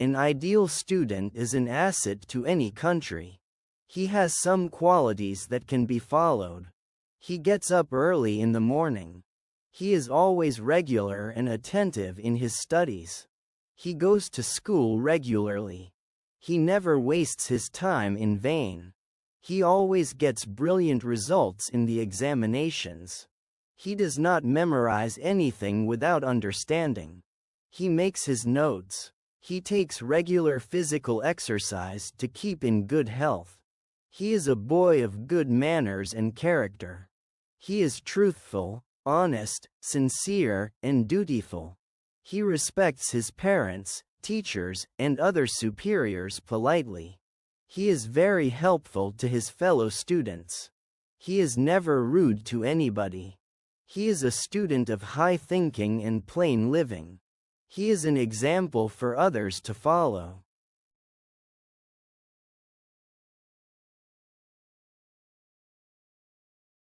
An ideal student is an asset to any country. He has some qualities that can be followed. He gets up early in the morning. He is always regular and attentive in his studies. He goes to school regularly. He never wastes his time in vain. He always gets brilliant results in the examinations. He does not memorize anything without understanding. He makes his notes. He takes regular physical exercise to keep in good health. He is a boy of good manners and character. He is truthful, honest, sincere, and dutiful. He respects his parents, teachers, and other superiors politely. He is very helpful to his fellow students. He is never rude to anybody. He is a student of high thinking and plain living. He is an example for others to follow.